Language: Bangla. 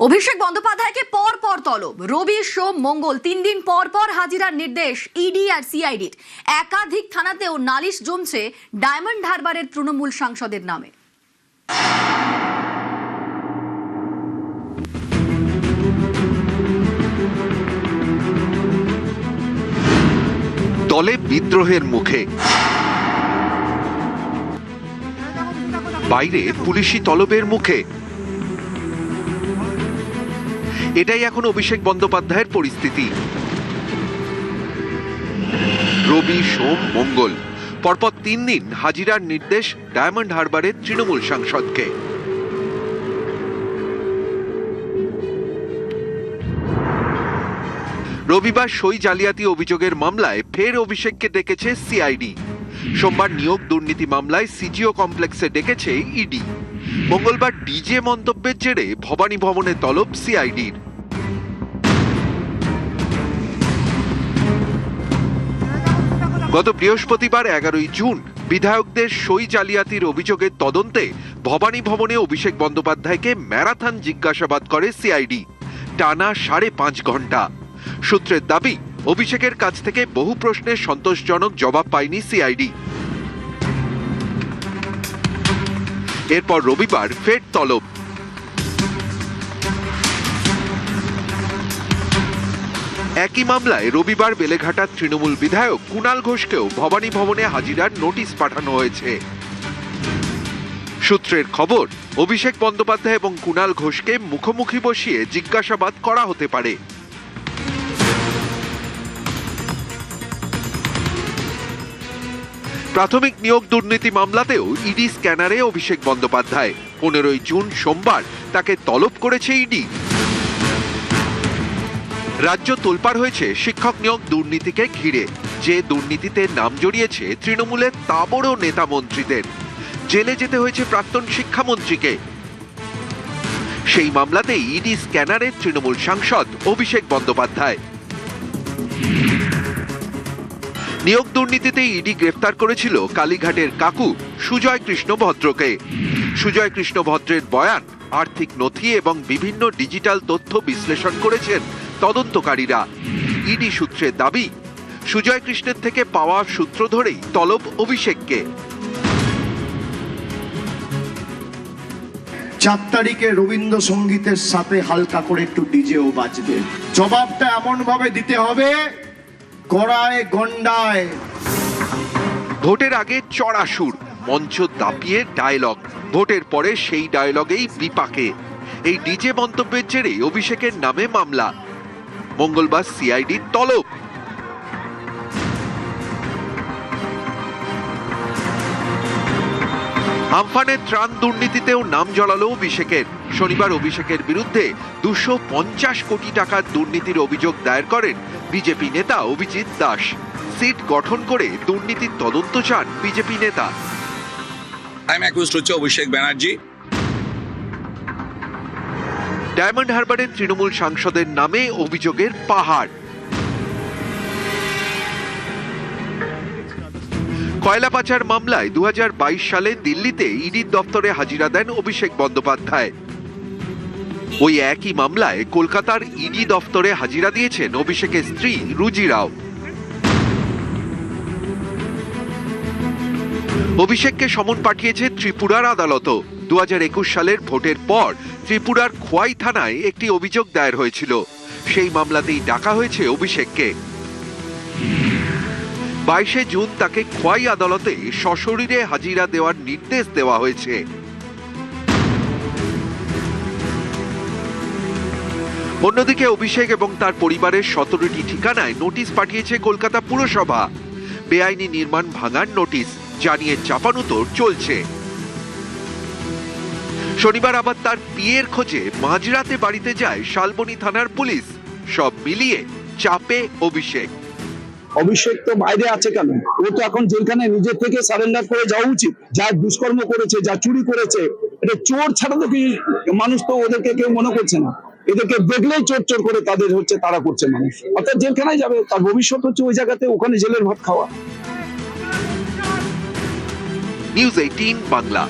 অভিষেক বন্দ্যোপাধ্যায়কে পর পর তলব। রবি, সোম, মঙ্গল 3 দিন পর পর হাজিরার নির্দেশ ইডি আর সিআইডির। একাধিক থানাতেও নালিশ জমছে ডায়মন্ড হারবারের তৃণমূল সাংসদের নামে। দলে বিদ্রোহের মুখে, বাইরে পুলিশি তলবের মুখে। এটাই এখন অভিষেক বন্দ্যোপাধ্যায়ের পরিস্থিতি। রবি, সোম, মঙ্গল পরপর 3 দিন হাজিরার নির্দেশ ডায়মন্ড হারবারের তৃণমূল সাংসদকে। রবিবার সই জালিয়াতি অভিযোগের মামলায় ফের অভিষেককে ডেকেছে সিআইডি। সোমবার নিয়োগ দুর্নীতি মামলায় সিজিও কমপ্লেক্সে ডেকেছে ইডি। মঙ্গলবার ডিজে মন্তব্যের জেরে ভবানী ভবনে তলব সিআইডির। গত বৃহস্পতিবার 11ই জুন বিধায়কদের সই জালিয়াতির অভিযোগের তদন্তে ভবানী ভবনে অভিষেক বন্দ্যোপাধ্যায়কে ম্যারাথন জিজ্ঞাসাবাদ করে সিআইডি, টানা 5.5 ঘন্টা। সূত্রের দাবি, অভিষেকের কাছ থেকে বহু প্রশ্নের সন্তোষজনক জবাব পায়নি সিআইডি। এরপর রবিবার ফের তলব। একই মামলায় রবিবার বেলেঘাটার তৃণমূল বিধায়ক কুণাল ঘোষকেও ভবানী ভবনে হাজিরার নোটিশ পাঠানো হয়েছে। সূত্রের খবর, অভিষেক বন্দ্যোপাধ্যায় এবং কুণাল ঘোষকে মুখোমুখি বসিয়ে জিজ্ঞাসাবাদ করা হতে পারে। প্রাথমিক নিয়োগ দুর্নীতি মামলাতেও ইডি স্ক্যানারে অভিষেক বন্দ্যোপাধ্যায়। 15ই জুন সোমবার তাকে তলব করেছে ইডি। রাজ্য তোলপাড় হয়েছে শিক্ষক নিয়োগ দুর্নীতিকে ঘিরে, যে দুর্নীতিতে নাম জড়িয়েছে তৃণমূলের তাবড় নেতা মন্ত্রীদের। জেলে যেতে হয়েছে প্রাক্তন শিক্ষামন্ত্রীকে। সেই মামলাতেই ইডি স্ক্যানারের তৃণমূল সাংসদ অভিষেক বন্দ্যোপাধ্যায়। নিয়োগ দুর্নীতিতে ইডি গ্রেফতার করেছিল কালীঘাটের কাকু সুজয় কৃষ্ণ ভদ্রকে। সুজয় কৃষ্ণ ভদ্রের বয়ান, আর্থিক নথি এবং বিভিন্ন ডিজিটাল তথ্য বিশ্লেষণ করেছেন তদন্তকারীরা। ইডি সূত্রের দাবি, সুজয় কৃষ্ণের থেকে পাওয়া সূত্র ধরেই তলব অভিষেককে। 4 তারিখে রবীন্দ্রসঙ্গীতের সাথে হালকা করে একটু ডিজেও বাজবে। জবাবটা এমন ভাবে দিতে হবে, গড়ায় গন্ডায়। ভোটের আগে চড়া সুর, মঞ্চ দাপিয়ে ডায়লগ, ভোটের পরে সেই ডায়লগেই বিপাকে। এই ডিজে মন্তব্যের জেরে অভিষেকের নামে মামলা। মঙ্গলবার সিআইডির তলব। আমফানের ত্রাণ দুর্নীতিতেও নাম জড়ালো অভিষেকের। শনিবার অভিষেকের বিরুদ্ধে 250 কোটি টাকার দুর্নীতির অভিযোগ দায়ের করেন বিজেপি নেতা অভিজিৎ দাস। সিট গঠন করে দুর্নীতির তদন্ত চান বিজেপি নেতা। হচ্ছে অভিষেক ব্যানার্জি। ডায়মন্ড হারবারের তৃণমূল সাংসদের নামে অভিযোগের পাহাড়। কয়লা পাচার মামলায় 2022 সালে দিল্লিতে ইডির দপ্তরে হাজিরা দেন অভিষেক বন্দ্যোপাধ্যায়। ওই একই মামলায় কলকাতার ইডি দপ্তরে হাজিরা দিয়েছেন অভিষেকের স্ত্রী রুজি রাও। অভিষেককে সমন পাঠিয়েছে ত্রিপুরার আদালতও। 2021 সালের ভোটের পর ত্রিপুরার খোয়াই থানায় একটি অভিযোগ দায়ের হয়েছিল। সেই মামলাতেই ডাকা হয়েছে অভিষেককে। 22 জুন তাকে খোয়াই আদালতে সশরীরে হাজিরা দেওয়ার নির্দেশ দেওয়া হয়েছে। অন্যদিকে অভিষেক এবং তার পরিবারের 17টি ঠিকানায় নোটিশ পাঠিয়েছে কলকাতা পুরসভা। বেআইনি নির্মাণ ভাঙার নোটিশ জানিয়ে চাপানুতোর চলছে। শনিবার আবার তার পিয়ের খোঁজে মাঝরাতে বাড়িতে যায় শালবনী থানার পুলিশ। সব মিলিয়ে চাপে অভিষেক। অভিষেক তো বাইরে আছে কেন? ও তো এখন জেলখানে নিজের থেকে সারেন্ডার করে যাওয়া উচিত। যা দুষ্কর্ম করেছে, যা চুরি করেছে, এটা চোর ছাড়া তো কি মানুষ তো ওদেরকে কেউ মনে করছে না। এদেরকে দেখলেই চোর চোর করে তাদের হচ্ছে তারা করছে মানুষ। অর্থাৎ জেলখানায় যাবে, তার ভবিষ্যৎ হচ্ছে ওই জায়গাতে, ওখানে জেলের ভাত খাওয়া। নিউজ 18 বাংলা।